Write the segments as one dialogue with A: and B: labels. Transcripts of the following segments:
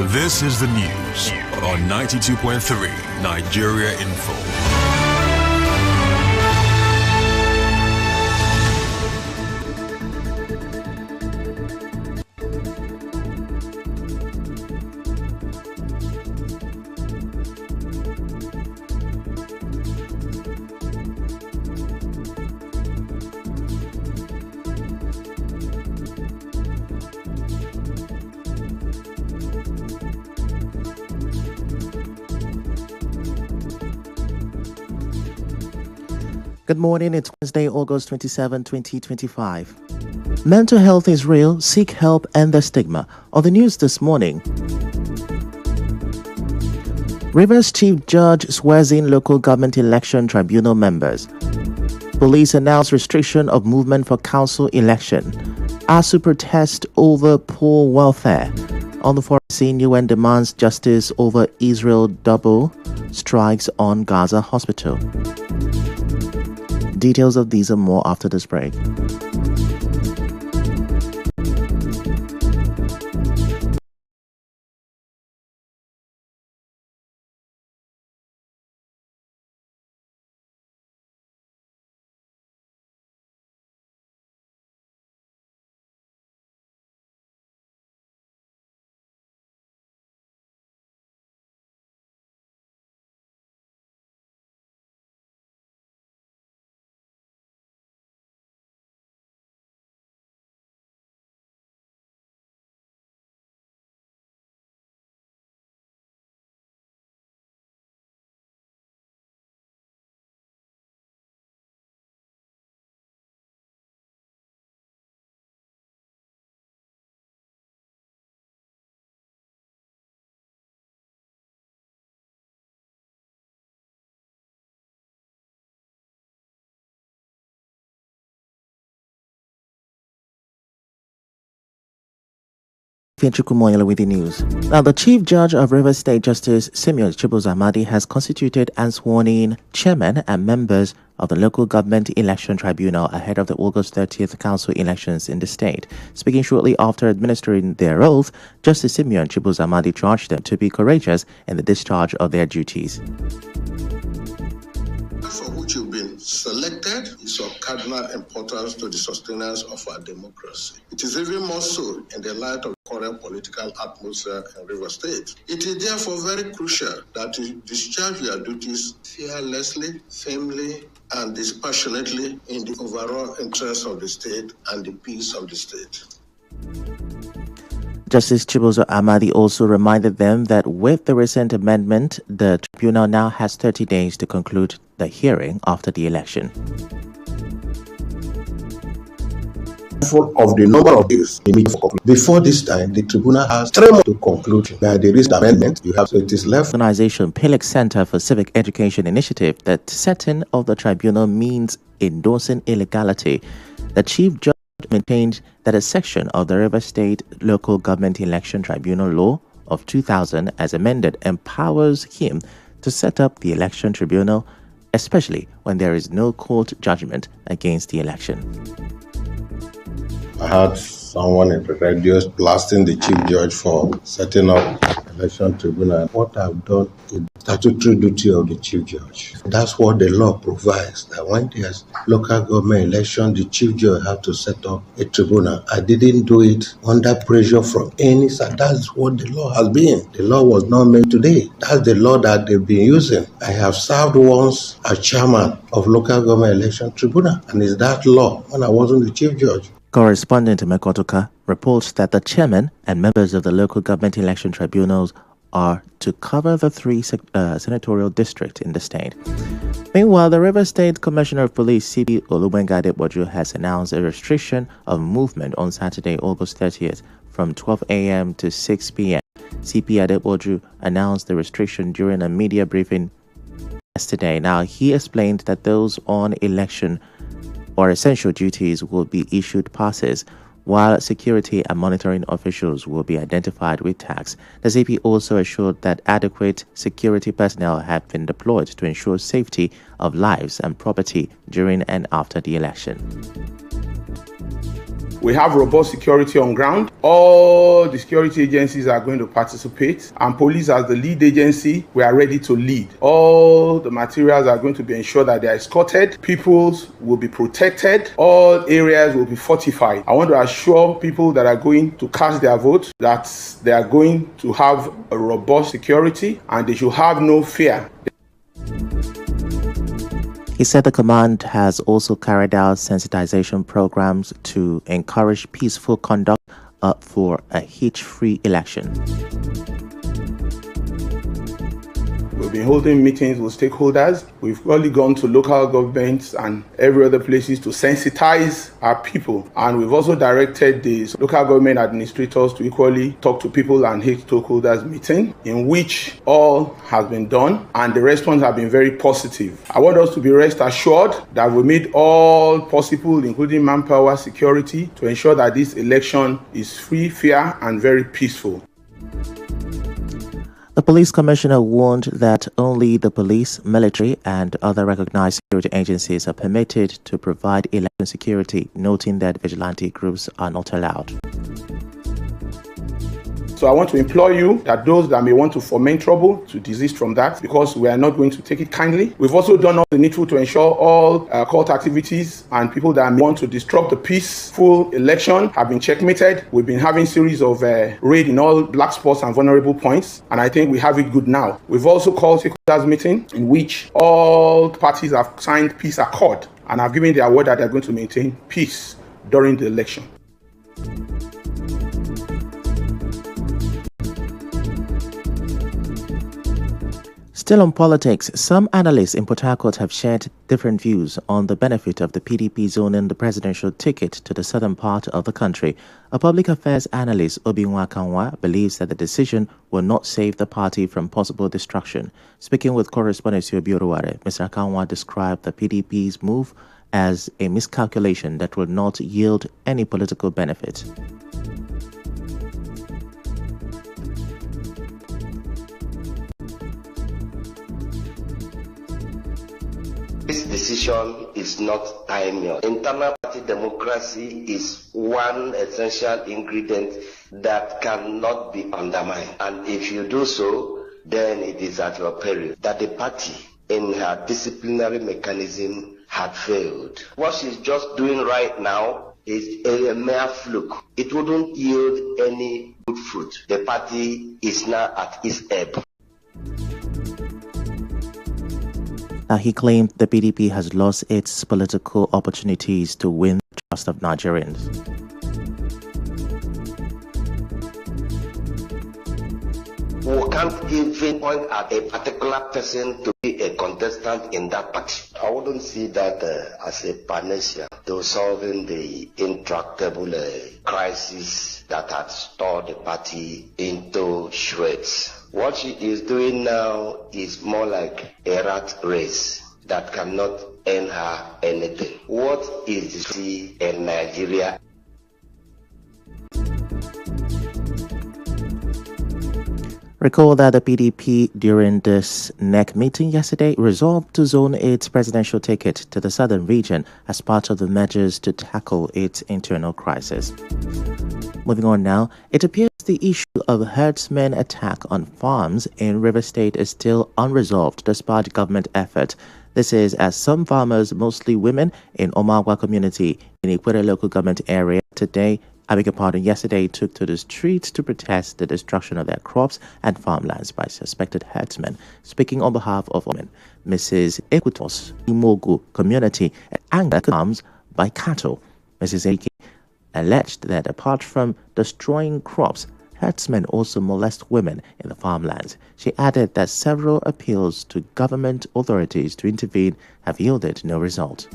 A: This is the news on 92.3 Nigeria Info.
B: Good morning, it's Wednesday, August 27, 2025. Mental health is real, seek help, end the stigma. On the news this morning, Rivers Chief Judge swears in local government election tribunal members. Police announce restriction of movement for council election. ASU protest over poor welfare. On the foreign scene, UN demands justice over Israel double strikes on Gaza hospital. Details of these and more after this break. Ifechukwu Muonyili with the news. Now, the Chief Judge of Rivers State Justice Simeon Chibuzo has constituted and sworn in chairman and members of the Local Government Election Tribunal ahead of the August 30th council elections in the state. Speaking shortly after administering their oath, Justice Simeon Chibuzo charged them to be courageous in the discharge of their duties.
C: For which you've been selected is of cardinal importance to the sustenance of our democracy. It is even more so in the light of the current political atmosphere in Rivers State. It is therefore very crucial that you discharge your duties fearlessly, firmly, and dispassionately in the overall interest of the state and the peace of the state.
B: Justice Chibuzo also reminded them that with the recent amendment, the tribunal now has 30 days to conclude the hearing after the election.
D: Of the number of days before this time, the tribunal has 3 months to conclude. There is the amendment. You have so it is left.
B: Organization Pilek Center for Civic Education Initiative that setting of the tribunal means endorsing illegality. The Chief Judge maintained that a section of the Rivers State Local Government Election Tribunal Law of 2000 as amended empowers him to set up the election tribunal, especially when there is no court judgment against the election.
D: I heard someone in the radio blasting the chief judge for setting up election tribunal. What I've done is statutory duty of the chief judge. That's what the law provides, that when there's local government election, the chief judge has to set up a tribunal. I didn't do it under pressure from any side. That's what the law has been. The law was not made today. That's the law that they've been using. I have served once as chairman of local government election tribunal, and it's that law when I wasn't the chief judge.
B: Correspondent Mekotoka reports that the chairman and members of the local government election tribunals are to cover the 3 senatorial districts in the state. Meanwhile, the Rivers State Commissioner of Police, CP Olubenga Adeboju, has announced a restriction of movement on Saturday, August 30th from 12 a.m. to 6 p.m. CP Adeboju announced the restriction during a media briefing yesterday. Now, he explained that those on election or essential duties will be issued passes, while security and monitoring officials will be identified with tags. The CP also assured that adequate security personnel have been deployed to ensure safety of lives and property during and after the election.
E: We have robust security on ground. All the security agencies are going to participate, and police as the lead agency, we are ready to lead. All the materials are going to be ensured that they are escorted. People will be protected. All areas will be fortified. I want to assure people that are going to cast their vote that they are going to have a robust security and they should have no fear.
B: He said the command has also carried out sensitization programs to encourage peaceful conduct for a hitch-free election.
E: We've been holding meetings with stakeholders. We've only gone to local governments and every other places to sensitize our people. And we've also directed the local government administrators to equally talk to people and hold stakeholders meeting, in which all has been done and the response has been very positive. I want us to be rest assured that we made all possible, including manpower, security, to ensure that this election is free, fair, and very peaceful.
B: The police commissioner warned that only the police, military, and other recognized security agencies are permitted to provide election security, noting that vigilante groups are not allowed.
E: So I want to implore you that those that may want to foment trouble to desist from that, because we are not going to take it kindly. We've also done all the needful to ensure all cult activities and people that may want to disrupt the peaceful election have been checkmated. We've been having series of raid in all black spots and vulnerable points, and I think we have it good now. We've also called stakeholders meeting in which all parties have signed peace accord and have given their word that they're going to maintain peace during the election.
B: Still on politics, some analysts in Port Harcourt have shared different views on the benefit of the PDP zoning the presidential ticket to the southern part of the country. A public affairs analyst, Obinwa Kanwa, believes that the decision will not save the party from possible destruction. Speaking with correspondent Siobi Oruware, Mr. Kanwa described the PDP's move as a miscalculation that will not yield any political benefit.
F: This decision is not timeless. Internal party democracy is one essential ingredient that cannot be undermined. And if you do so, then it is at your peril. That the party in her disciplinary mechanism had failed. What she's just doing right now is a mere fluke. It wouldn't yield any good fruit. The party is now at its ebb.
B: He claimed the PDP has lost its political opportunities to win the trust of Nigerians.
F: We can't even point at a particular person to be a contestant in that party. I wouldn't see that as a panacea to solving the intractable crisis that had torn the party into shreds. What she is doing now is more like a rat race that cannot earn her anything. What is she in Nigeria?
B: Recall that the PDP during this NEC meeting yesterday resolved to zone its presidential ticket to the southern region as part of the measures to tackle its internal crisis. Moving on now, it appears the issue of herdsmen attack on farms in River State is still unresolved despite government effort. This is as some farmers, mostly women in Omagwa community in Ikwere local government area yesterday took to the streets to protest the destruction of their crops and farmlands by suspected herdsmen. Speaking on behalf of women, Mrs. Ekutos Imogu community, anger comes by cattle. Mrs. Eke alleged that apart from destroying crops, herdsmen also molest women in the farmlands. She added that several appeals to government authorities to intervene have yielded no result.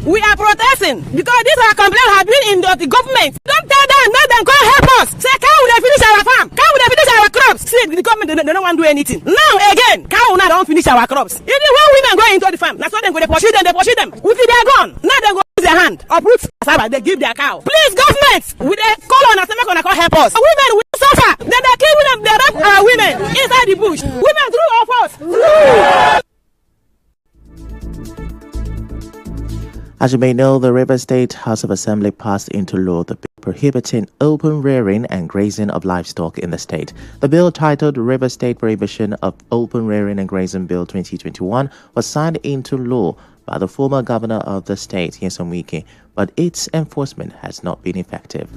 G: We are protesting because this our complaint has been in the government. Don't tell them, let them go help us. Say, can we finish our farm? Can we finish our crops? See, the government, they don't want to do anything. Now again, can we not finish our crops? Even when women go into the farm, that's why they pursue them, If they are gone, now they go use their hand, uproot cassava, they give their cow. Please, government, with a call on us, they're not going to help us. Women will suffer. Then they kill them they rape our women inside the bush. Women through of us.
B: As you may know, the Rivers State House of Assembly passed into law the bill prohibiting open rearing and grazing of livestock in the state. The bill, titled Rivers State Prohibition of Open Rearing and Grazing Bill 2021, was signed into law by the former governor of the state, Nyesom Wike, but its enforcement has not been effective.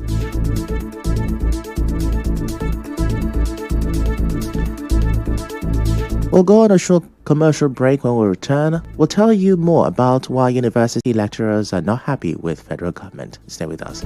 B: We'll go on a short commercial break. When we return, we'll tell you more about why university lecturers are not happy with federal government. Stay with us.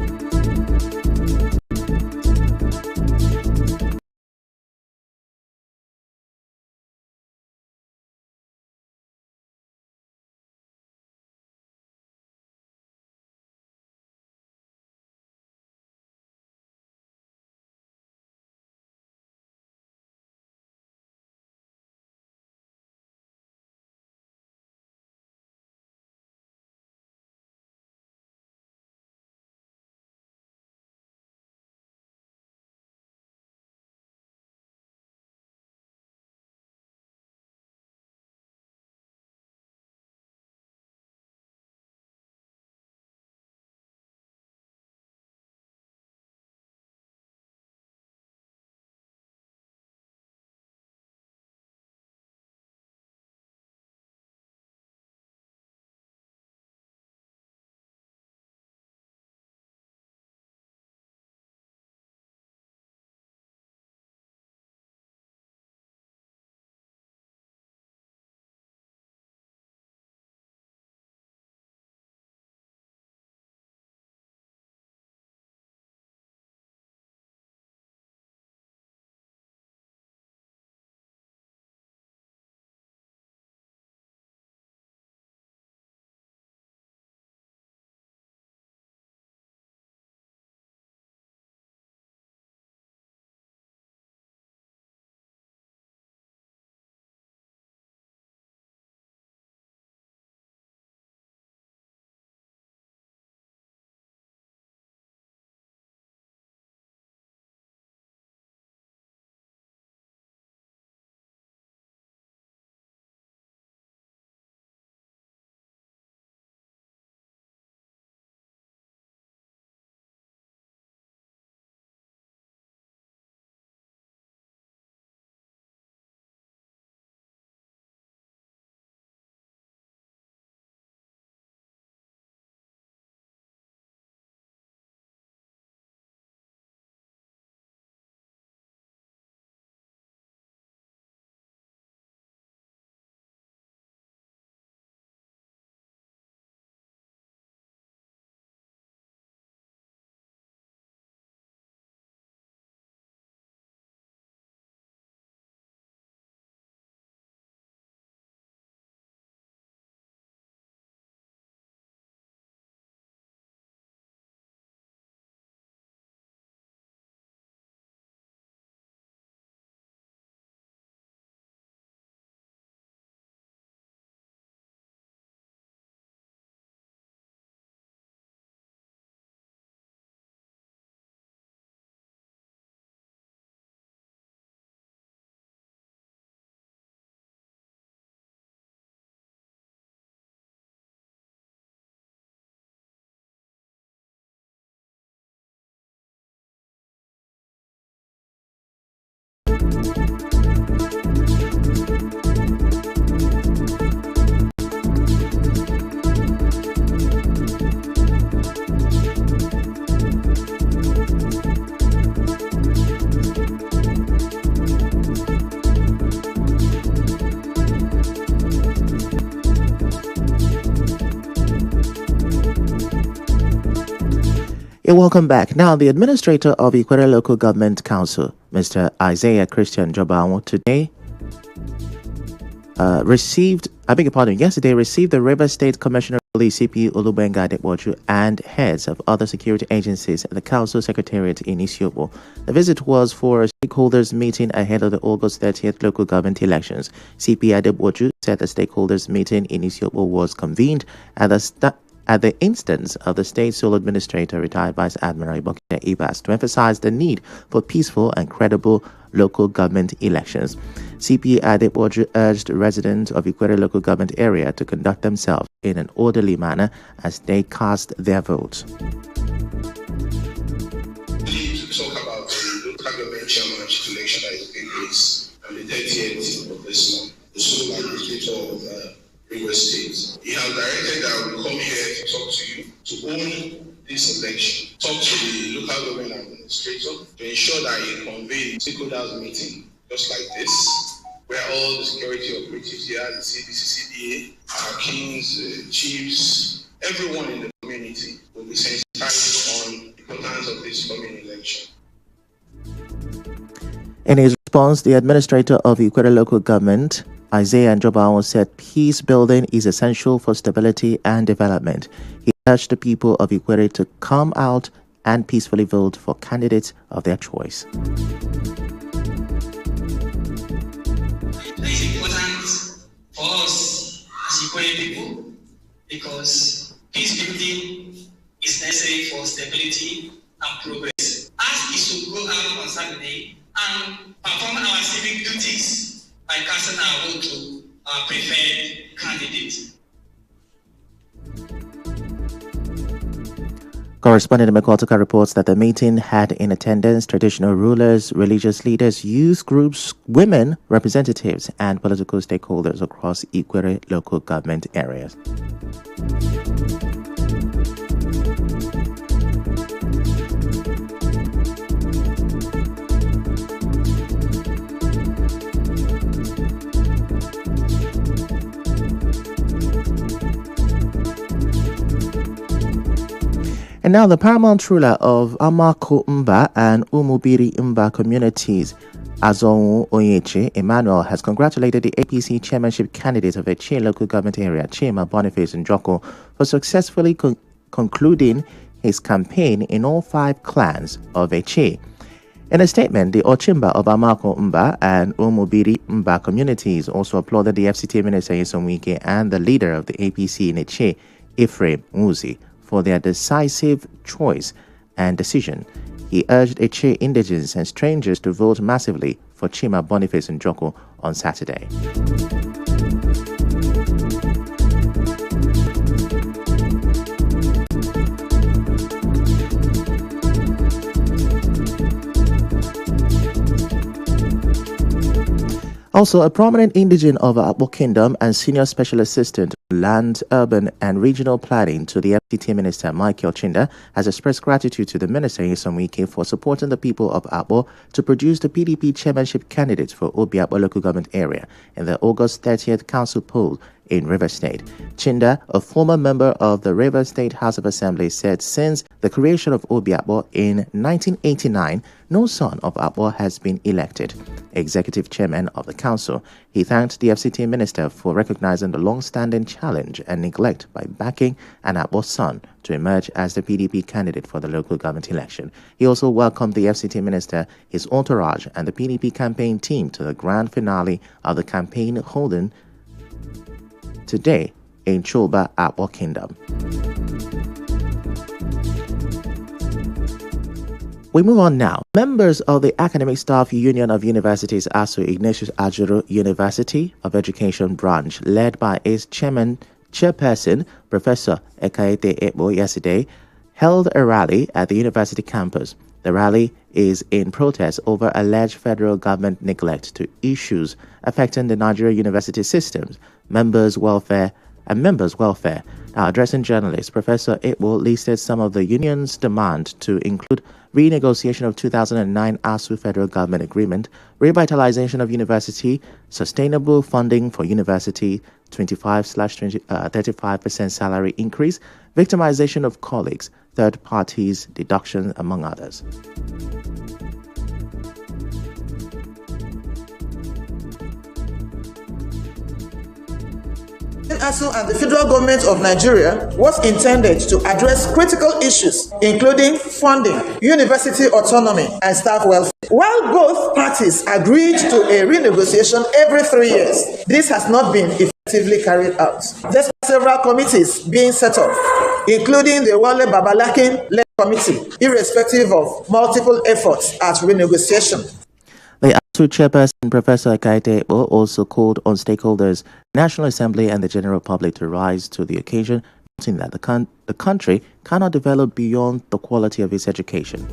B: Welcome back. Now, the administrator of Ikwere Local Government Council, Mr. Isaiah Christian Jobawo, yesterday received the Rivers State Commissioner of Police CP Olubenga Adeboju and heads of other security agencies at the council secretariat in Isiokpo. The visit was for a stakeholders meeting ahead of the August 30th local government elections. CP Adeboju said the stakeholders meeting in Isiokpo was convened at the instance of the state sole administrator, retired Vice Admiral Ibokile Ibas, to emphasize the need for peaceful and credible local government elections. CP Adepoju urged residents of Ikwere local government area to conduct themselves in an orderly manner as they cast their votes.
H: Talk about the local government chairmanship election that is taking place on the 30th of this month. The sole administrator of River State. He has directed that we come here to talk to you to own this election. Talk to the local government administrator to ensure that he convenes stakeholders meeting just like this, where all the security operatives here, the CDA, our kings, chiefs, everyone in the community will be sensitized on the importance of this coming election.
B: In his response, the administrator of Ikwere local government, Isaiah Njobawo, said peace building is essential for stability and development. He urged the people of Ikwere to come out and peacefully vote for candidates of their choice.
I: It is important for us as Ikwere people because peace building is necessary for stability and progress. As we should go out on Saturday and perform our civic duties by casting our vote to our preferred candidate.
B: Correspondent Mekotoka reports that the meeting had in attendance traditional rulers, religious leaders, youth groups, women, representatives, and political stakeholders across Ikwere local government areas. And now the paramount ruler of Amako Mba and Umubiri Mba communities, Azonwu Onyechi Emmanuel, has congratulated the APC chairmanship candidate of Eche local government area, Chima Boniface Njoko, for successfully concluding his campaign in all 5 clans of Eche. In a statement, the Ochimba of Amako Mba and Umubiri Mba communities also applauded the FCT Minister Nyesom Wike and the leader of the APC in Eche, Ephraim Muzi, for their decisive choice and decision. He urged Eche indigents and strangers to vote massively for Chima Boniface Njoko on Saturday. Also, a prominent indigene of Akbo Kingdom and Senior Special Assistant Land, Urban and Regional Planning to the FCT Minister Michael Chinda has expressed gratitude to the Minister Nyesom Wike for supporting the people of Akbo to produce the PDP chairmanship candidate for Obiakpo local government area in the August 30th council poll in River State. Chinda, a former member of the River State House of Assembly, said since the creation of Obiakpo in 1989, no son of Akbo has been elected executive chairman of the council. He thanked the FCT minister for recognizing the long-standing challenge and neglect by backing an Akbo son to emerge as the PDP candidate for the local government election. He also welcomed the FCT minister, his entourage, and the PDP campaign team to the grand finale of the campaign holding today in Choba, Akbo Kingdom. We move on now. Members of the Academic Staff Union of Universities, ASU Ignatius Ajuru University of Education branch, led by its chairperson, Professor Ekaete Ebo, yesterday, held a rally at the university campus. The rally is in protest over alleged federal government neglect to issues affecting the Nigerian university systems, members' welfare. Now, addressing journalists, Professor Ebo listed some of the union's demand to include renegotiation of 2009 ASU federal government agreement, revitalization of university, sustainable funding for university, 25/35% salary increase, victimization of colleagues, third parties, deduction, among others.
J: ASU and the federal government of Nigeria was intended to address critical issues, including funding, university autonomy, and staff welfare. While both parties agreed to a renegotiation every 3 years, this has not been effectively carried out. There are several committees being set up, including the Wale Babalakin-led committee, irrespective of multiple efforts at renegotiation.
B: The Chairperson Professor Akaite also called on stakeholders, National Assembly and the general public to rise to the occasion, noting that the country cannot develop beyond the quality of its education.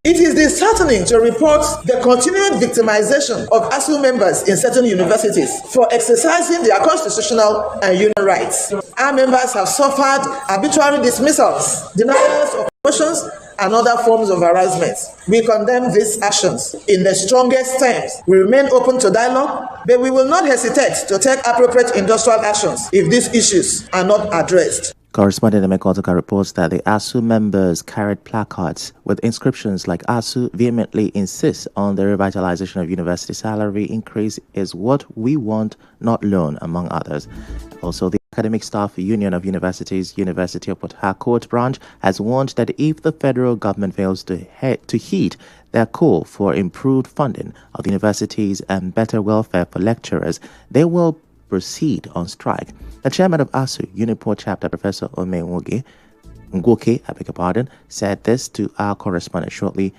J: It is disheartening to report the continued victimization of ASU members in certain universities for exercising their constitutional and union rights. Our members have suffered arbitrary dismissals, denials of promotions, and other forms of harassment. We condemn these actions in the strongest terms. We remain open to dialogue, but we will not hesitate to take appropriate industrial actions if these issues are not addressed.
B: Correspondent Emekotoka reports that the ASU members carried placards with inscriptions like ASU vehemently insists on the revitalization of university salary increase is what we want, not loan, among others. Also, the Academic Staff Union of Universities, University of Port Harcourt branch, has warned that if the federal government fails to heed their call for improved funding of universities and better welfare for lecturers, they will proceed on strike. The chairman of ASU, Uniport chapter, Professor Ome Ngoke, said this to our correspondent shortly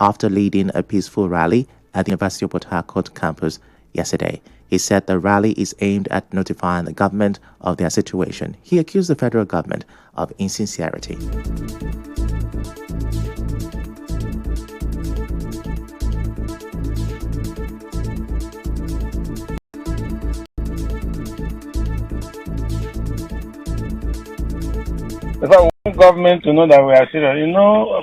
B: after leading a peaceful rally at the University of Port Harcourt campus yesterday. He said the rally is aimed at notifying the government of their situation. He accused the federal government of insincerity.
K: If I want government to know that we are serious,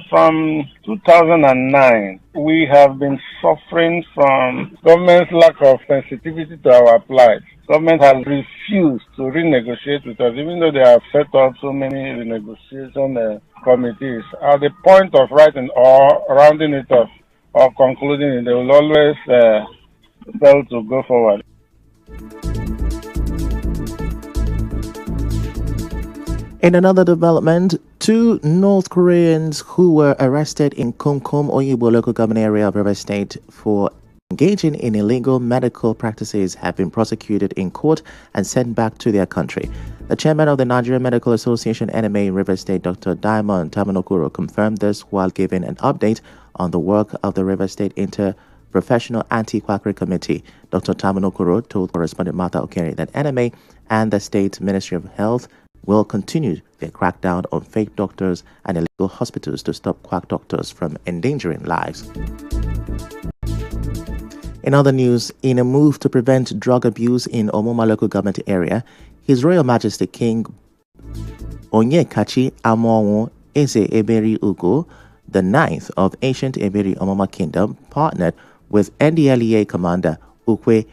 K: from 2009, we have been suffering from government's lack of sensitivity to our plight. Government has refused to renegotiate with us, even though they have set up so many renegotiation committees. At the point of writing or rounding it off or concluding it, they will always fail to go forward.
B: In another development, 2 North Koreans who were arrested in Kumkum, Oyibo local government area of River State for engaging in illegal medical practices have been prosecuted in court and sent back to their country. The chairman of the Nigerian Medical Association NMA in River State, Dr. Diamond Tamanokuro, confirmed this while giving an update on the work of the River State Interprofessional Anti-Quackery Committee. Dr. Tamanokuro told correspondent Martha Okere that NMA and the State Ministry of Health will continue their crackdown on fake doctors and illegal hospitals to stop quack doctors from endangering lives. In other news, in a move to prevent drug abuse in Omoma local government area, His Royal Majesty King Onyekachi Amonwo Eze Eberi Ugo, the 9th of ancient Eberi Omoma Kingdom, partnered with NDLEA Commander Ukwe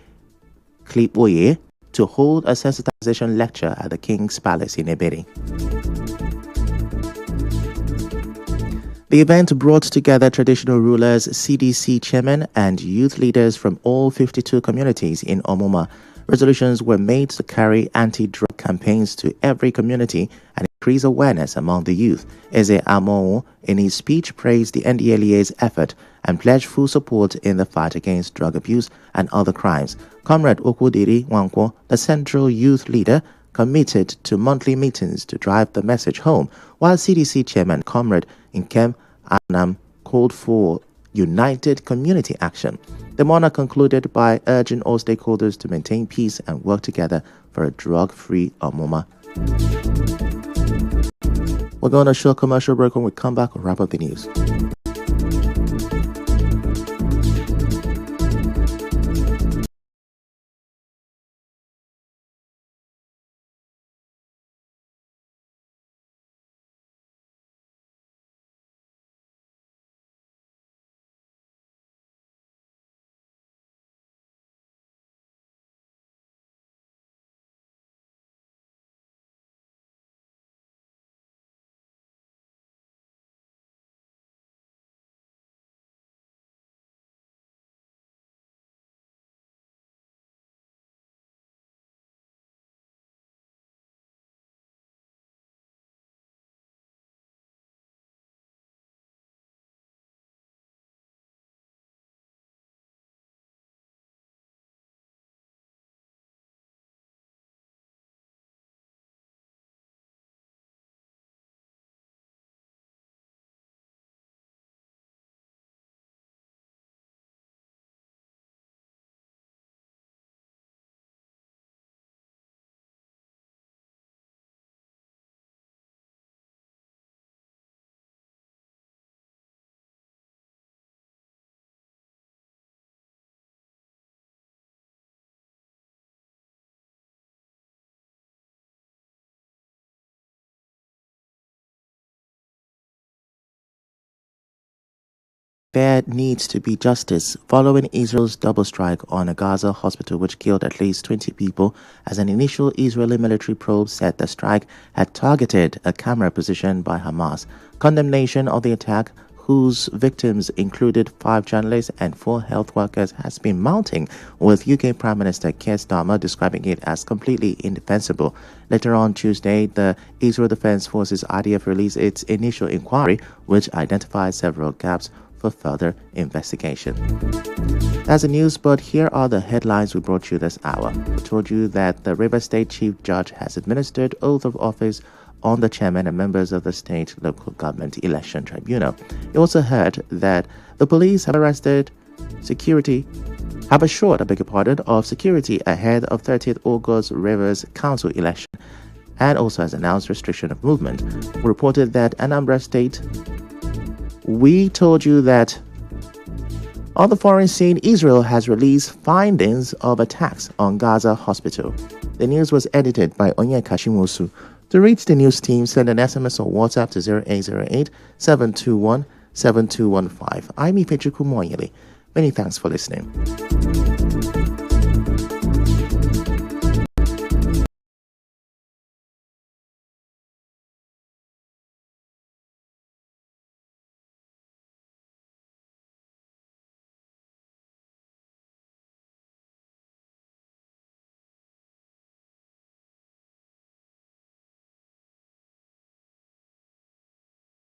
B: Klipoye to hold a sensitization lecture at the King's Palace in Eberi. The event brought together traditional rulers, CDC chairmen, and youth leaders from all 52 communities in Omoma. Resolutions were made to carry anti-drug campaigns to every community and increase awareness among the youth. Eze Amonwo, in his speech, praised the NDLEA's effort and pledged full support in the fight against drug abuse and other crimes. Comrade Okwudiri Wankwo, the central youth leader, committed to monthly meetings to drive the message home, while CDC chairman Comrade Nkem Anam called for united community action. The monarch concluded by urging all stakeholders to maintain peace and work together for a drug-free Omoma. We're going to a short commercial break. When we come back, we'll wrap up the news. There needs to be justice following Israel's double strike on a Gaza hospital which killed at least 20 people, as an initial Israeli military probe said the strike had targeted a camera position by Hamas. Condemnation of the attack, whose victims included 5 journalists and 4 health workers, has been mounting, with UK Prime Minister Keir Starmer describing it as completely indefensible. Later on Tuesday, the Israel Defense Forces IDF released its initial inquiry, which identified several gaps for further investigation. That's the news, but here are the headlines we brought you this hour. We told you that the Rivers State Chief Judge has administered oath of office on the chairman and members of the state local government election tribunal. You also heard that the police have assured of security ahead of 30th August Rivers Council election, and also has announced restriction of movement. We reported that Anambra State. We told you that on the foreign scene, Israel has released findings of attacks on Gaza hospital. The news was edited by Onyeka Shimosu. To reach the news team, send an SMS or WhatsApp to 0808-721-7215. I'm Ifechukwu Muonyili. Many thanks for listening.